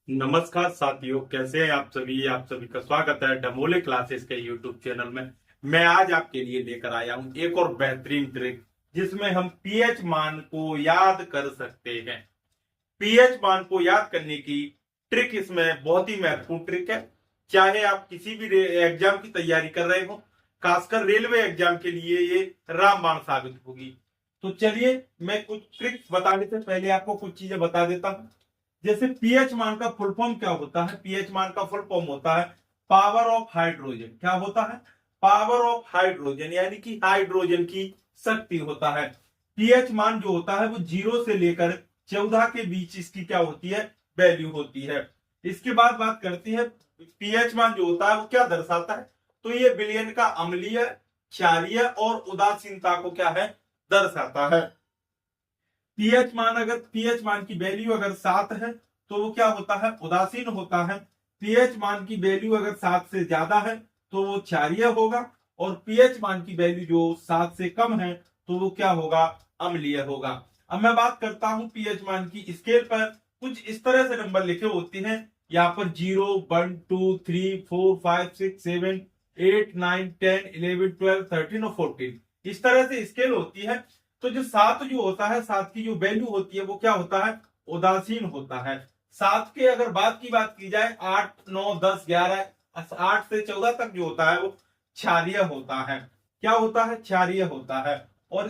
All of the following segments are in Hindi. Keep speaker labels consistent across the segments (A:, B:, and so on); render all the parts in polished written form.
A: नमस्कार साथियों, कैसे हैं आप सभी का स्वागत है डमोले क्लासेस के यूट्यूब चैनल में। मैं आज आपके लिए लेकर आया हूं एक और बेहतरीन ट्रिक जिसमें हम पीएच मान को याद कर सकते हैं। पीएच मान को याद करने की ट्रिक इसमें बहुत ही महत्वपूर्ण ट्रिक है। चाहे आप किसी भी एग्जाम की तैयारी कर रहे हो, खासकर रेलवे एग्जाम के लिए ये रामबाण साबित होगी। तो चलिए, मैं कुछ ट्रिक्स बताने से पहले आपको कुछ चीजें बता देता हूं। जैसे पीएच मान का फुल फॉर्म क्या होता है? पीएच मान का फुल फॉर्म होता है पावर ऑफ हाइड्रोजन। क्या होता है? पावर ऑफ हाइड्रोजन, यानी कि हाइड्रोजन की शक्ति होता है। पीएच मान जो होता है वो 0 से लेकर 14 के बीच इसकी क्या होती है? वैल्यू होती है। इसके बाद बात करते हैं पीएच मान जो होता है वो क्या दर्शाता है। तो ये विलयन का अम्लीय, क्षारीय और उदासीनता को क्या है? दर्शाता है। पीएच मान की वैल्यू अगर 7 है तो वो क्या होता है? उदासीन होता है। पीएच मान की वैल्यू अगर 7 से ज्यादा है तो वो क्षारीय होगा। और पीएच मान की वैल्यू जो 7 से कम है तो वो क्या होगा? अम्लीय होगा। अब मैं बात करता हूं पीएच मान की स्केल पर कुछ इस तरह से नंबर लिखे होते हैं। यहाँ पर 0, 1, 2, 3, 4, 5, 6, 7, 8, 9, 10, 11, 12, 13 और 14 इस तरह से स्केल होती है। तो जो 7 जो होता है, 7 की जो वैल्यू होती है वो क्या होता है? उदासीन होता है। 7 के अगर बात की जाए 8, 9, 10, 11, 8 से 14 तक जो होता है वो क्षारीय होता है। क्या होता है? क्षारीय होता है। और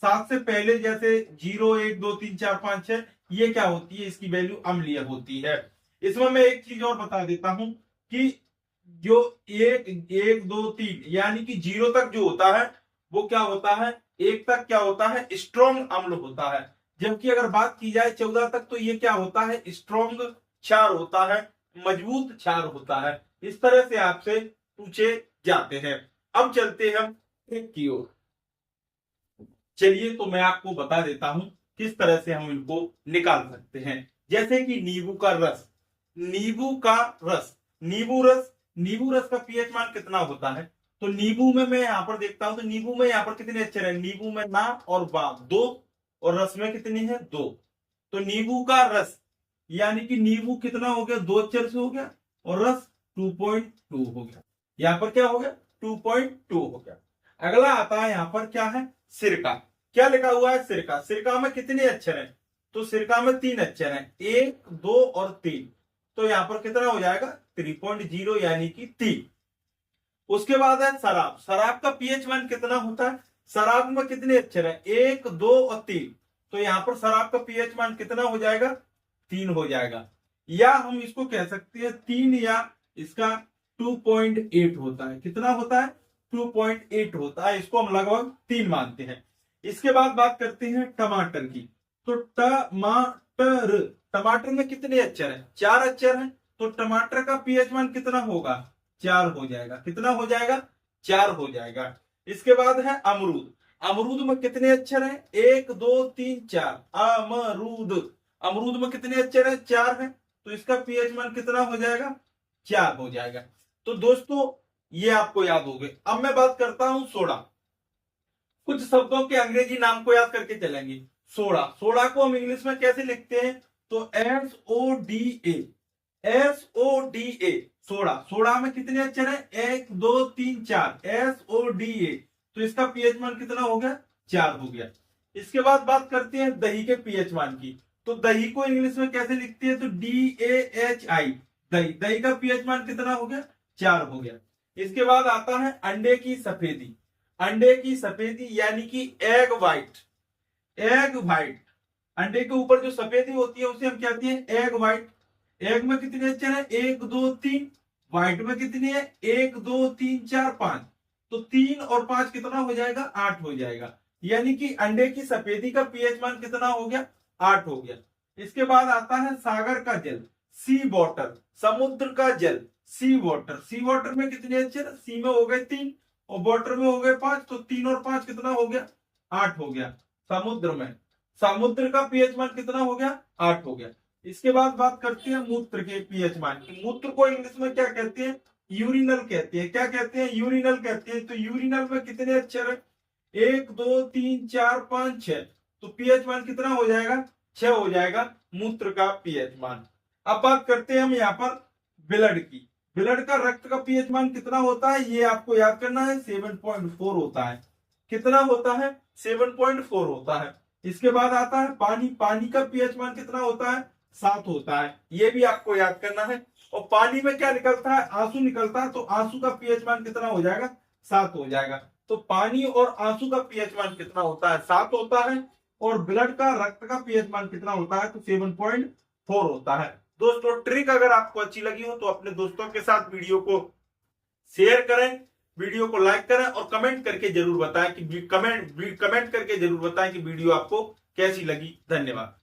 A: 7 से पहले जैसे 0, 1, 2, 3, 4, 5, 6 ये क्या होती है? इसकी वैल्यू अम्लीय होती है। इसमें मैं एक चीज और बता देता हूं कि जो 1, 1, 2, 3 यानी कि 0 तक जो होता है वो क्या होता है? 1 तक क्या होता है? स्ट्रॉन्ग अम्ल होता है। जबकि अगर बात की जाए 14 तक तो ये क्या होता है? स्ट्रॉन्ग क्षार होता है, मजबूत क्षार होता है। इस तरह से आपसे पूछे जाते हैं। अब चलते हैं हम ट्रिक की ओर। चलिए, तो मैं आपको बता देता हूं किस तरह से हम इनको निकाल सकते हैं। जैसे कि नींबू का रस, नींबू का रस, नींबू रस का पीएच मान कितना होता है? तो नींबू में मैं यहां पर देखता हूं तो नींबू में यहां पर कितने अक्षर है? नींबू में ना और बा दो, और रस में कितनी है? दो। तो नींबू का रस यानी कि नींबू कितना हो गया? 2 अक्षर से हो गया। और रस 2.2 हो गया। यहां पर क्या हो गया? 2.2 हो गया। अगला आता है यहां पर क्या है? सिरका। क्या लिखा हुआ है? सिरका। सिरका में कितने अक्षर हैं? तो सिरका में 3 अक्षर हैं, 1, 2 और 3। तो यहां पर कितना हो जाएगा? 3.0 यानी कि 3। उसके बाद है शराब। शराब का पीएच मान कितना होता है? शराब में कितने अक्षर हैं? 1, 2 और 3। तो यहां पर शराब का पीएच मान कितना हो जाएगा? 3 हो जाएगा। या हम इसको कह सकते हैं 3, या इसका 2.8 होता है। कितना होता है? 2.8 होता है। इसको हम लगभग 3 मानते हैं। इसके बाद बात करते हैं टमाटर की। तो टमाटर, टमाटर में कितने अक्षर हैं? 4 अक्षर हैं। तो टमाटर का पीएच मान कितना होगा? 4 हो जाएगा। कितना हो जाएगा? 4 हो जाएगा। इसके बाद है अमरूद। अमरूद में कितने अक्षर हैं? 1, 2, 3, 4। अमरूद, अमरूद में कितने अक्षर हैं? 4 हैं। तो इसका पीएच मान कितना हो जाएगा? 4 हो जाएगा। तो दोस्तों, ये आपको याद हो गए। अब मैं बात करता हूं सोडा। कुछ शब्दों के अंग्रेजी नाम को याद करके चलेंगे। सोडा, सोडा को हम इंग्लिश में कैसे लिखते हैं? तो SODA, SODA, सोडा। सोडा में कितने अक्षर हैं? 1, 2, 3, 4। SODA। तो इसका पीएच मान कितना हो गया? 4 हो गया। इसके बाद बात करते हैं दही के पीएच मान की। तो दही को इंग्लिश में कैसे लिखते हैं? तो DAHI, दही। दही का पीएच मान कितना हो गया? 4 हो गया। इसके बाद आता है अंडे की सफेदी। अंडे की सफेदी यानी कि एग व्हाइट, एग व्हाइट। अंडे के ऊपर जो सफेदी होती है उसे हम कहते हैं एग व्हाइट। एग में कितने अक्षर है? 1, 2, 3। व्हाइट में कितनी है? 1, 2, 3, 4, 5। तो 3 और 5 कितना हो जाएगा? 8 हो जाएगा। यानी कि अंडे की सफेदी का पीएच मान कितना हो गया? 8 हो गया। इसके बाद आता है सागर का जल, सी वाटर। समुद्र का जल, सी वाटर। सी वाटर में कितने अक्षर? सी में हो गए 3 और वाटर में हो गए 5। तो 3 और 5 कितना हो गया? 8 हो गया। समुद्र में, समुद्र का पीएच मान कितना हो गया? 8 हो गया। इसके बाद बात करते हैं मूत्र के पीएच मान की। मूत्र को इंग्लिश में क्या कहते हैं? यूरिनल कहते हैं। क्या कहते हैं? यूरिनल कहते हैं। तो यूरिनल में कितने अक्षर है? 1, 2, 3, 4, 5, 6। तो पीएच मान कितना हो जाएगा? 6 हो जाएगा मूत्र का पीएच मान। अब बात करते हैं हम यहाँ पर ब्लड की। ब्लड का, रक्त का पीएच मान कितना होता है, ये आपको याद करना है, 7.4 होता है। कितना होता है, 7.4 होता है। इसके बाद आता है पानी। पानी का पीएच मान कितना होता है, 7 होता है, ये भी आपको याद करना है। और पानी में क्या निकलता है, आंसू निकलता है, तो आंसू का पीएच मान कितना हो जाएगा, 7 हो जाएगा। तो पानी और आंसू का पीएच मान कितना होता है, 7 होता है। और ब्लड का, रक्त का पीएच मान कितना होता है, तो 7.4 होता है। दोस्तों ट्रिक अगर आपको अच्छी लगी हो तो अपने दोस्तों के साथ वीडियो को शेयर करें, वीडियो को लाइक करें और कमेंट करके जरूर बताएं कि कमेंट करके जरूर बताएं कि वीडियो आपको कैसी लगी। धन्यवाद।